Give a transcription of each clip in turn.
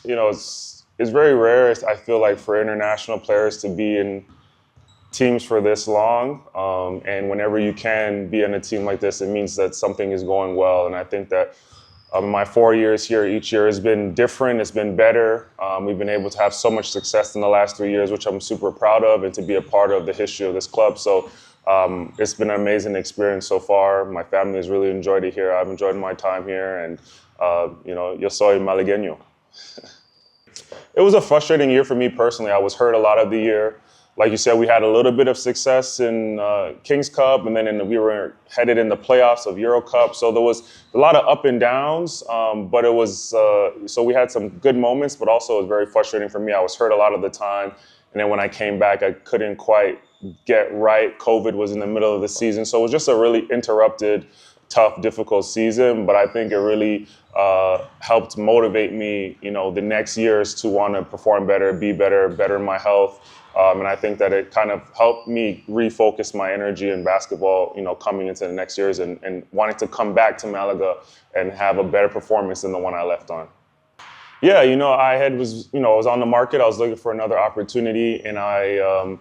it's very rare, I feel like, for international players to be in teams for this long. And whenever you can be in a team like this, it means that something is going well. And I think that my 4 years here, each year has been different. It's been better. We've been able to have so much success in the last 3 years, which I'm super proud of, and to be a part of the history of this club. So it's been an amazing experience so far. My family has really enjoyed it here. I've enjoyed my time here, and yo soy malagueño. It was a frustrating year for me personally. I was hurt a lot of the year. Like you said, we had a little bit of success in King's Cup, and then we were headed in the playoffs of Euro Cup. So there was a lot of up and downs, but it was, so we had some good moments, but also it was very frustrating for me. I was hurt a lot of the time. And then when I came back, I couldn't quite get right. COVID was in the middle of the season. So it was just a really interrupted, tough, difficult season. But I think it really helped motivate me, the next years to want to perform better, be better in my health. And I think that it kind of helped me refocus my energy in basketball, coming into the next years and wanting to come back to Malaga and have a better performance than the one I left on. Yeah, I was on the market. I was looking for another opportunity, and I,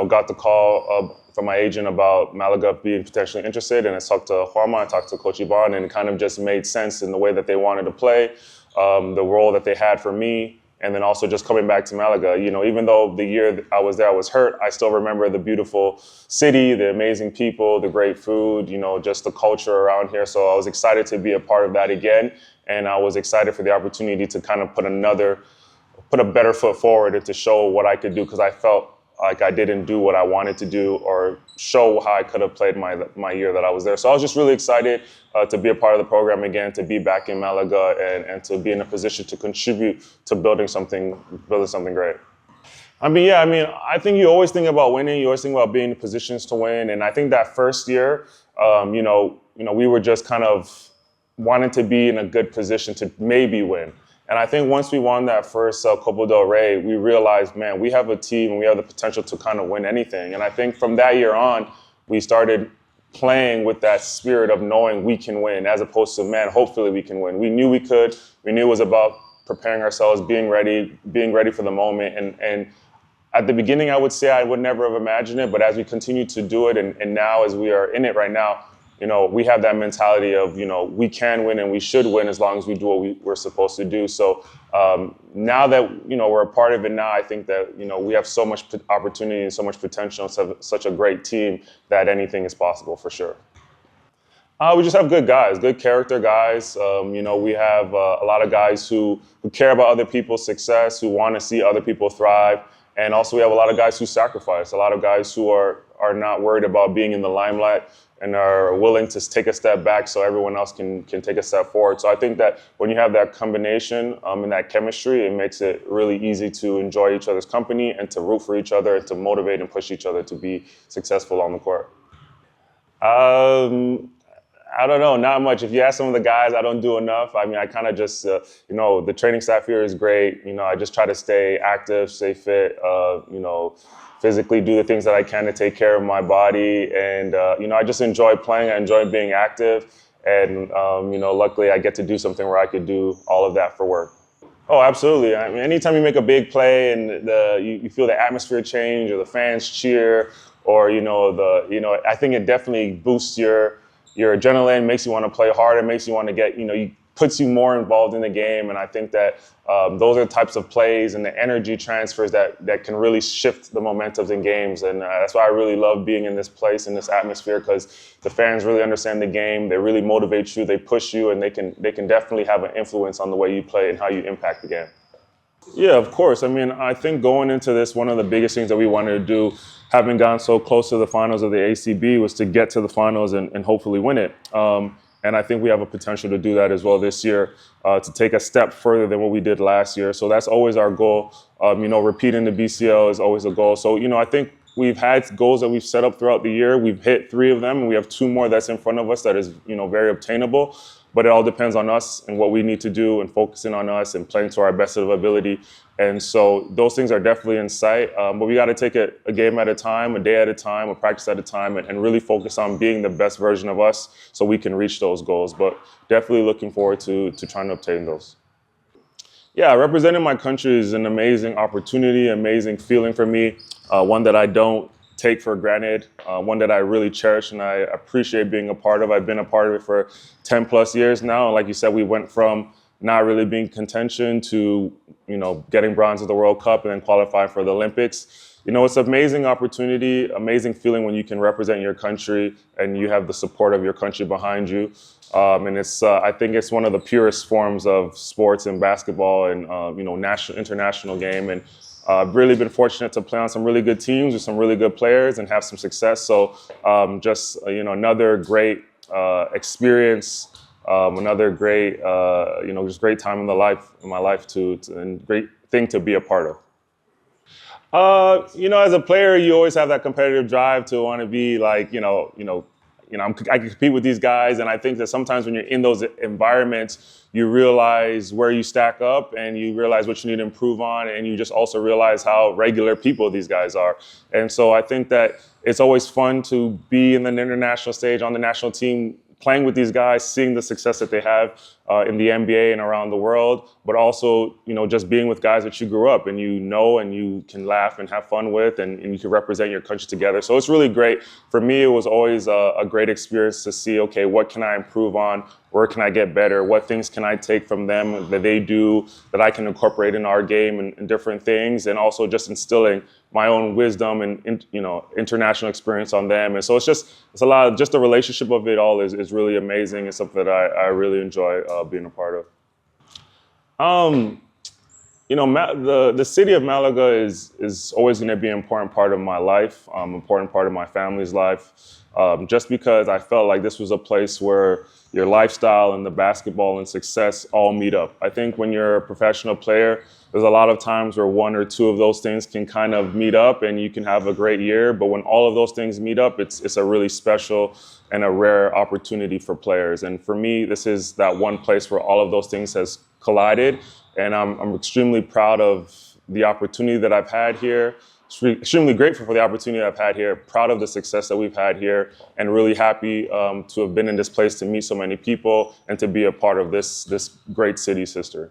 got the call from my agent about Malaga being potentially interested. And I talked to Juanma, I talked to Coach Iban, and it kind of just made sense in the way that they wanted to play, the role that they had for me. And then also just coming back to Malaga, even though the year I was there, I was hurt, I still remember the beautiful city, the amazing people, the great food, just the culture around here. So I was excited to be a part of that again. And I was excited for the opportunity to kind of put a better foot forward and to show what I could do, because I felt like I didn't do what I wanted to do or show how I could have played my year that I was there. So I was just really excited to be a part of the program again, to be back in Malaga and to be in a position to contribute to building something great. I think you always think about winning. You always think about being in positions to win. And I think that first year, we were just kind of wanting to be in a good position to maybe win. And I think once we won that first Copa del Rey, we realized, man, we have a team and we have the potential to kind of win anything. And I think from that year on, we started playing with that spirit of knowing we can win, as opposed to, man, hopefully we can win. We knew we could. We knew it was about preparing ourselves, being ready for the moment. And at the beginning, I would say I would never have imagined it. But as we continue to do it, and now as we are in it right now, we have that mentality of, we can win and we should win as long as we do what we're supposed to do. So now that, we're a part of it now, I think that, we have so much opportunity and so much potential, such a great team that anything is possible for sure. We just have good guys, good character guys. We have a lot of guys who care about other people's success, who want to see other people thrive. And also we have a lot of guys who sacrifice, a lot of guys who are not worried about being in the limelight and are willing to take a step back so everyone else can take a step forward. So I think that when you have that combination and that chemistry, it makes it really easy to enjoy each other's company and to root for each other and to motivate and push each other to be successful on the court. I don't know, not much. If you ask some of the guys, I don't do enough. I kind of just, the training staff here is great. I just try to stay active, stay fit, physically do the things that I can to take care of my body. And, I just enjoy playing. I enjoy being active. And, luckily I get to do something where I could do all of that for work. Oh, absolutely. Anytime you make a big play and you feel the atmosphere change or the fans cheer or, I think it definitely boosts your adrenaline, makes you want to play harder, makes you want to get, puts you more involved in the game. And I think that those are the types of plays and the energy transfers that can really shift the momentums in games. And that's why I really love being in this place, in this atmosphere, because the fans really understand the game. They really motivate you, they push you, and they can definitely have an influence on the way you play and how you impact the game. Yeah, of course. I think going into this, one of the biggest things that we wanted to do, having gone so close to the finals of the ACB, was to get to the finals and hopefully win it. And I think we have a potential to do that as well this year, to take a step further than what we did last year. So that's always our goal. Repeating the BCL is always a goal. So, I think we've had goals that we've set up throughout the year. We've hit 3 of them, and we have 2 more that's in front of us that is, very obtainable. But it all depends on us and what we need to do and focusing on us and playing to our best of ability. And so those things are definitely in sight. But we got to take it a game at a time, a day at a time, a practice at a time, and really focus on being the best version of us so we can reach those goals. But definitely looking forward to trying to obtain those. Yeah, representing my country is an amazing opportunity, amazing feeling for me, one that I don't take for granted, one that I really cherish and I appreciate being a part of. I've been a part of it for 10 plus years now. And like you said, we went from not really being contention to, getting bronze at the World Cup and then qualifying for the Olympics. It's an amazing opportunity, amazing feeling when you can represent your country and you have the support of your country behind you. And I think it's one of the purest forms of sports and basketball and, international game. And I've really been fortunate to play on some really good teams with some really good players and have some success. So another great experience, another great, just great time in my life and great thing to be a part of. As a player, you always have that competitive drive to want to be like, I can compete with these guys. And I think that sometimes when you're in those environments, you realize where you stack up and you realize what you need to improve on. And you just also realize how regular people these guys are. And so I think that it's always fun to be in the international stage on the national team, playing with these guys, seeing the success that they have in the NBA and around the world, but also, just being with guys that you grew up and and you can laugh and have fun with and you can represent your country together. So it's really great. For me, it was always a great experience to see, okay, what can I improve on? Where can I get better? What things can I take from them that they do that I can incorporate in our game and different things, and also just instilling my own wisdom and international experience on them. And so it's a lot of just the relationship of it all is really amazing. It's something that I really enjoy being a part of. The city of Malaga is always going to be an important part of my life, important part of my family's life, just because I felt like this was a place where your lifestyle and the basketball and success all meet up. I think when you're a professional player, there's a lot of times where one or two of those things can kind of meet up and you can have a great year. But when all of those things meet up, it's a really special and a rare opportunity for players. And for me, this is that one place where all of those things has collided. And I'm extremely proud of the opportunity that I've had here. Extremely grateful for the opportunity I've had here, proud of the success that we've had here, and really happy to have been in this place to meet so many people and to be a part of this great city's history.